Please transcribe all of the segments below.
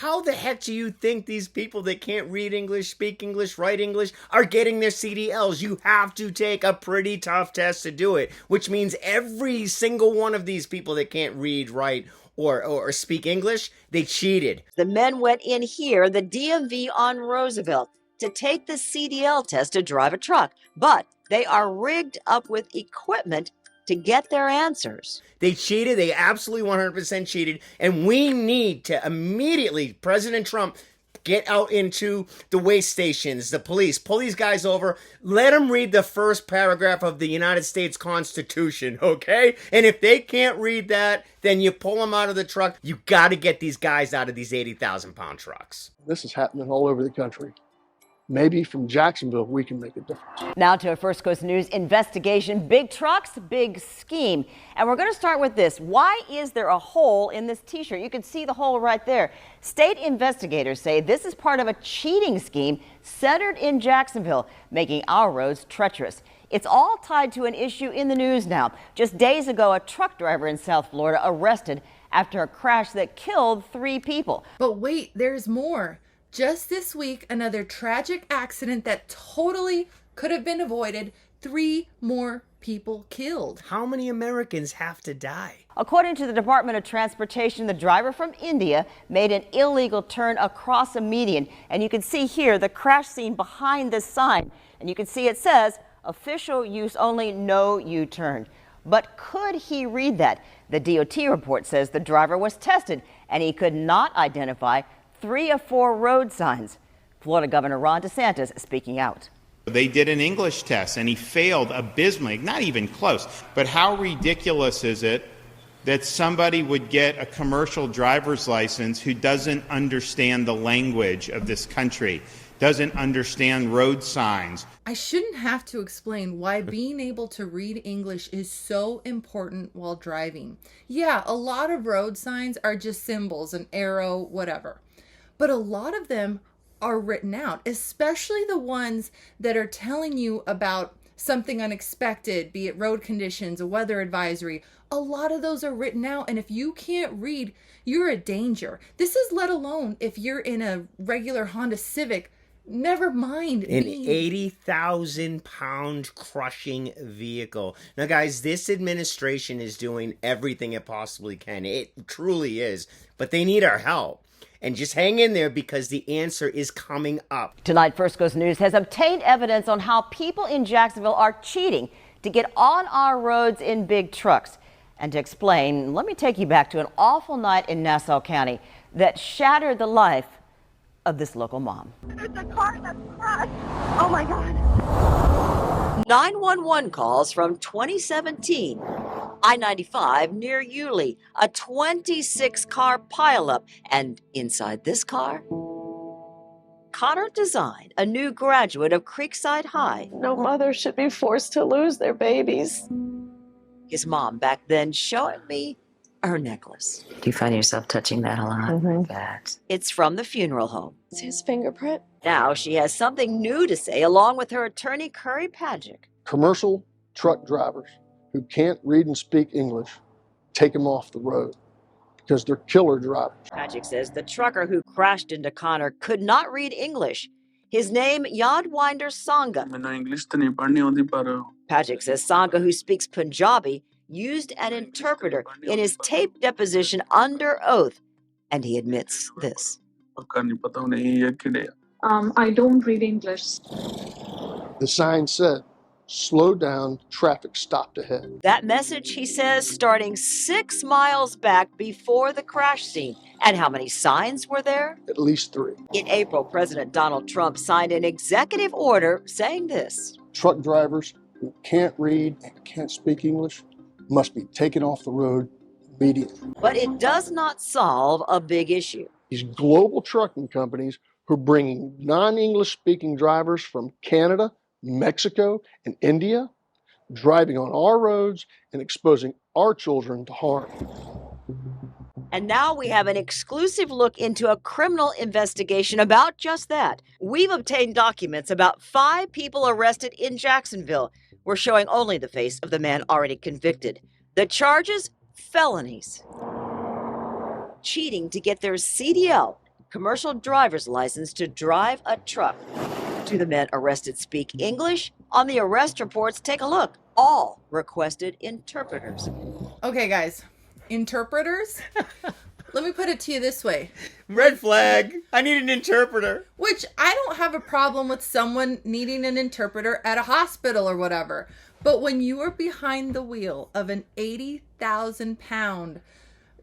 How the heck do you think these people that can't read English, speak English, write English are getting their CDLs? You have to take a pretty tough test to do it, which means every single one of these people that can't read, write, or speak English, they cheated. The men went in here, the DMV on Roosevelt, to take the CDL test to drive a truck, but they are rigged up with equipment to get their answers. They cheated. They absolutely 100% cheated. And we need to immediately, President Trump, get out into the way stations, the police, pull these guys over, let them read the first paragraph of the United States Constitution, okay? And if they can't read that, then you pull them out of the truck. You got to get these guys out of these 80,000-pound trucks. This is happening all over the country. Maybe from Jacksonville, we can make a difference. Now to a First Coast News investigation. Big trucks, big scheme. And we're going to start with this. Why is there a hole in this T-shirt? You can see the hole right there. State investigators say this is part of a cheating scheme centered in Jacksonville, making our roads treacherous. It's all tied to an issue in the news now. Just days ago, a truck driver in South Florida arrested after a crash that killed 3 people. But wait, there's more. Just this week, another tragic accident that totally could have been avoided. 3 more people killed. How many Americans have to die? According to the Department of Transportation, the driver from India made an illegal turn across a median. And you can see here the crash scene behind this sign. And you can see it says, official use only, no U-turn. But could he read that? The DOT report says the driver was tested and he could not identify 3 of 4 road signs. Florida Governor Ron DeSantis speaking out. They did an English test and he failed abysmally, not even close. But how ridiculous is it that somebody would get a commercial driver's license who doesn't understand the language of this country, doesn't understand road signs? I shouldn't have to explain why being able to read English is so important while driving. Yeah, a lot of road signs are just symbols, an arrow, whatever. But a lot of them are written out, especially the ones that are telling you about something unexpected, be it road conditions, a weather advisory. A lot of those are written out, and if you can't read, you're a danger. This is let alone if you're in a regular Honda Civic, never mind an 80,000-pound crushing vehicle. Now, guys, this administration is doing everything it possibly can. It truly is, but they need our help. And just hang in there because the answer is coming up. Tonight, First Coast News has obtained evidence on how people in Jacksonville are cheating to get on our roads in big trucks. And to explain, let me take you back to an awful night in Nassau County that shattered the life of this local mom. There's a car that crashed. Oh my God. 911 calls from 2017. I-95 near Yulee, a 26-car pileup, and inside this car, Connor Design, a new graduate of Creekside High. No mother should be forced to lose their babies. His mom back then showing me her necklace. Do you find yourself touching that a lot? Like that? It's from the funeral home. It's his fingerprint. Now she has something new to say along with her attorney, Curry Padgett. Commercial truck drivers who can't read and speak English, take them off the road because they're killer drivers. Padgett says the trucker who crashed into Connor could not read English. His name, Yadwinder Sangha. Padgett says Sangha, who speaks Punjabi, used an interpreter in his tape deposition under oath, and he admits this. I don't read English. The sign said, slow down, traffic stopped ahead. That message, he says, starting 6 miles back before the crash scene. And how many signs were there? At least 3. In April, President Donald Trump signed an executive order saying this. Truck drivers who can't read and can't speak English must be taken off the road immediately. But it does not solve a big issue. These global trucking companies who are bringing non-English speaking drivers from Canada, Mexico, and India, driving on our roads and exposing our children to harm. And now we have an exclusive look into a criminal investigation about just that. We've obtained documents about 5 people arrested in Jacksonville. We're showing only the face of the man already convicted. The charges? Felonies. Cheating to get their CDL commercial driver's license to drive a truck. Do the men arrested speak English? On the arrest reports, take a look. All requested interpreters. Okay, guys, interpreters? Let me put it to you this way. Red flag. I need an interpreter. Which I don't have a problem with someone needing an interpreter at a hospital or whatever. But when you are behind the wheel of an 80,000-pound,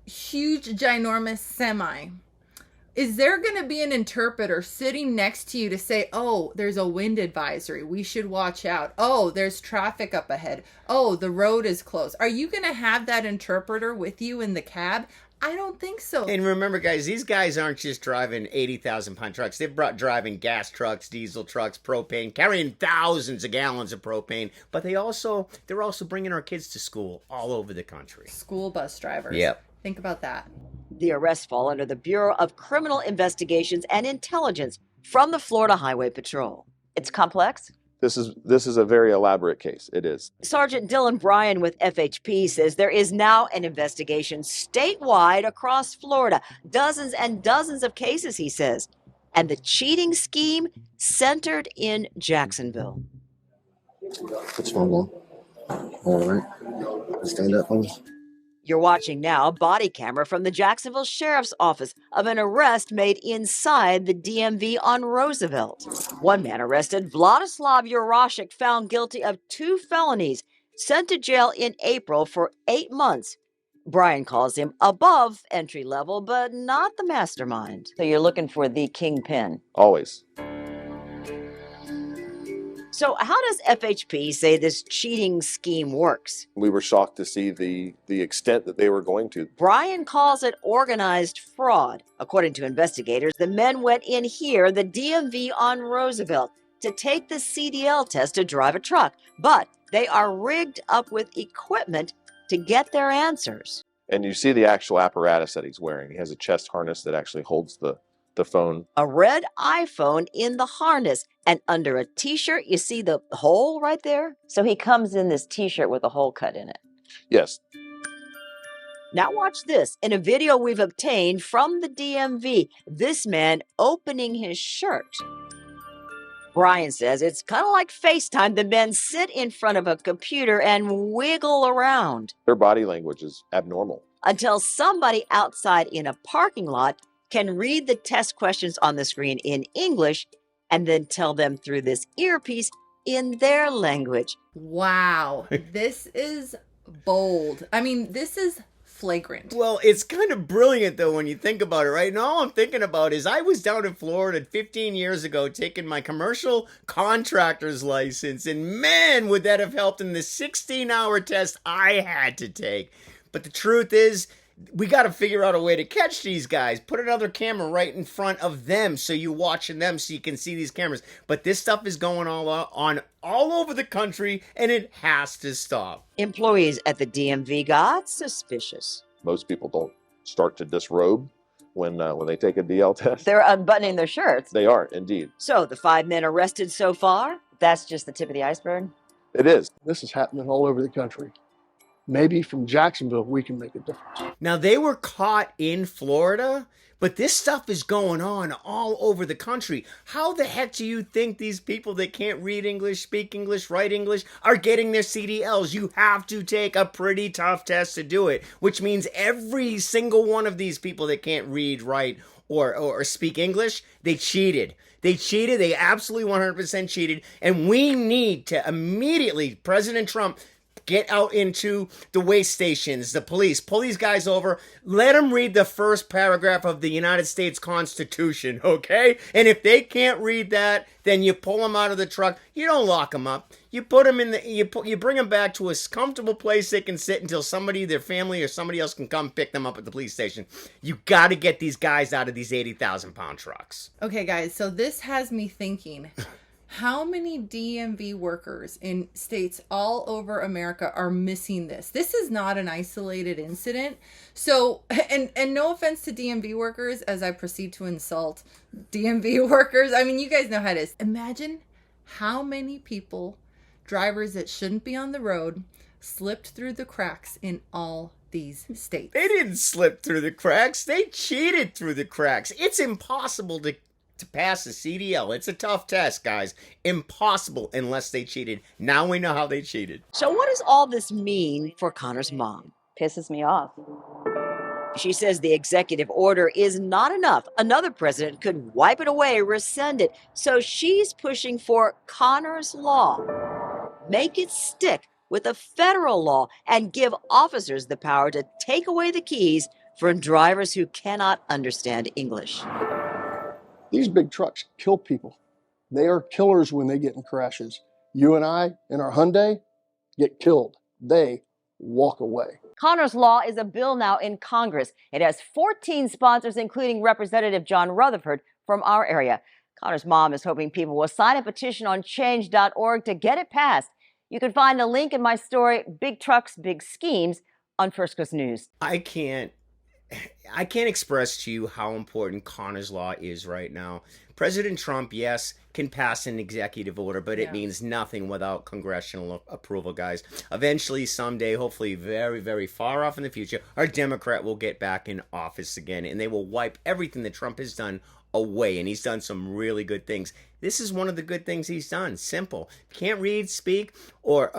huge, ginormous semi, is there going to be an interpreter sitting next to you to say, oh, there's a wind advisory, we should watch out. Oh, there's traffic up ahead. Oh, the road is closed. Are you going to have that interpreter with you in the cab? I don't think so. And remember, guys, these guys aren't just driving 80,000-pound trucks. They've brought driving gas trucks, diesel trucks, propane, carrying thousands of gallons of propane. But they're also bringing our kids to school all over the country. School bus drivers. Yep. Think about that. The arrests fall under the Bureau of Criminal Investigations and Intelligence from the Florida Highway Patrol. It's complex. This is a very elaborate case. It is. Sergeant Dylan Bryan with FHP says there is now an investigation statewide across Florida. Dozens and dozens of cases, he says. And the cheating scheme centered in Jacksonville. What's wrong? All right. Stand up, please. You're watching now a body camera from the Jacksonville Sheriff's Office of an arrest made inside the DMV on Roosevelt. One man arrested, Vladislav Urashik, found guilty of 2 felonies, sent to jail in April for 8 months. Brian calls him above entry level, but not the mastermind. So you're looking for the kingpin. Always. So how does FHP say this cheating scheme works? We were shocked to see the extent that they were going to. Brian calls it organized fraud. According to investigators, the men went in here, the DMV on Roosevelt, to take the CDL test to drive a truck. But they are rigged up with equipment to get their answers. And you see the actual apparatus that he's wearing. He has a chest harness that actually holds the phone. A red iPhone in the harness, and under a t-shirt, you see the hole right there? So he comes in this t-shirt with a hole cut in it. Yes. Now watch this. In a video we've obtained from the DMV, this man opening his shirt. Brian says it's kind of like FaceTime. The men sit in front of a computer and wiggle around. Their body language is abnormal. Until somebody outside in a parking lot can read the test questions on the screen in English and then tell them through this earpiece in their language. Wow. This is bold. I mean, this is flagrant. Well, it's kind of brilliant, though, when you think about it, right? And all I'm thinking about is I was down in Florida 15 years ago taking my commercial contractor's license, and man, would that have helped in the 16-hour test I had to take. But the truth is, we got to figure out a way to catch these guys. Put another camera right in front of them so you're watching them so you can see these cameras. But this stuff is going on all over the country, and it has to stop. Employees at the DMV got suspicious. Most people don't start to disrobe when they take a DL test. They're unbuttoning their shirts. They are, indeed. So the 5 men arrested so far, that's just the tip of the iceberg? It is. This is happening all over the country. Maybe from Jacksonville, we can make a difference. Now, they were caught in Florida, but this stuff is going on all over the country. How the heck do you think these people that can't read English, speak English, write English are getting their CDLs? You have to take a pretty tough test to do it, which means every single one of these people that can't read, write, or speak English, they cheated. They cheated. They absolutely 100% cheated. And we need to immediately, President Trump, get out into the way stations, the police, pull these guys over, let them read the first paragraph of the United States Constitution, okay? And if they can't read that, then you pull them out of the truck. You don't lock them up. You put them in you bring them back to a comfortable place they can sit until somebody, their family or somebody else can come pick them up at the police station. You got to get these guys out of these 80,000-pound trucks. Okay, guys, so this has me thinking. How many DMV workers in states all over America are missing this? This is not an isolated incident. So, and no offense to DMV workers as I proceed to insult DMV workers. I mean, you guys know how it is. Imagine how many people, drivers that shouldn't be on the road, slipped through the cracks in all these states. They didn't slip through the cracks. They cheated through the cracks. It's impossible to pass a CDL. It's a tough test, guys. Impossible unless they cheated. Now we know how they cheated. So what does all this mean for Connor's mom? Pisses me off. She says the executive order is not enough. Another president could wipe it away, rescind it. So she's pushing for Connor's law. Make it stick with a federal law and give officers the power to take away the keys from drivers who cannot understand English. These big trucks kill people. They are killers when they get in crashes. You and I in our Hyundai get killed. They walk away. Connor's Law is a bill now in Congress. It has 14 sponsors, including Representative John Rutherford from our area. Connor's mom is hoping people will sign a petition on change.org to get it passed. You can find the link in my story, Big Trucks, Big Schemes, on First Coast News. I can't express to you how important Connor's Law is right now. President Trump, yes, can pass an executive order, but it means nothing without congressional approval, guys. Eventually, someday, hopefully very, very far off in the future, our Democrat will get back in office again, and they will wipe everything that Trump has done away, and he's done some really good things. This is one of the good things he's done. Simple. If you can't read, speak, or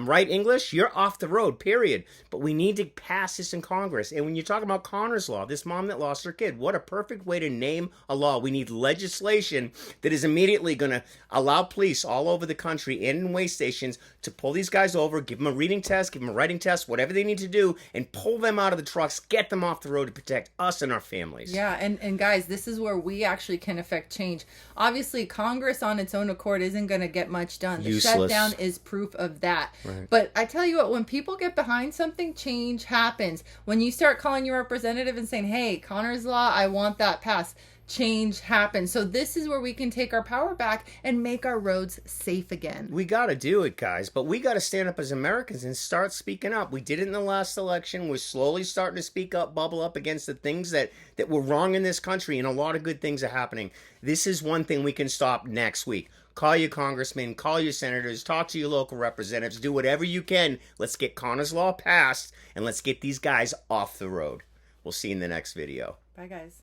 write English, you're off the road, period. But we need to pass this in Congress. And when you talk about Connor's Law, this mom that lost her kid, what a perfect way to name a law. We need legislation that is immediately going to allow police all over the country and in way stations to pull these guys over, give them a reading test, give them a writing test, whatever they need to do, and pull them out of the trucks, get them off the road to protect us and our families. Yeah, and guys, this is where we actually can affect change. Obviously, Congress on its own accord isn't going to get much done. The shutdown is proof of that. Right. But I tell you what, when people get behind something, change happens. When you start calling your representative and saying, hey, Connor's Law, I want that passed, change happens. So this is where we can take our power back and make our roads safe again. We got to do it, guys, but we got to stand up as Americans and start speaking up. We did it in the last election. We're slowly starting to speak up, bubble up against the things that were wrong in this country, and a lot of good things are happening. This is one thing we can stop next week. Call your congressmen, call your senators, talk to your local representatives, do whatever you can. Let's get Connor's Law passed, and let's get these guys off the road. We'll see you in the next video. Bye, guys.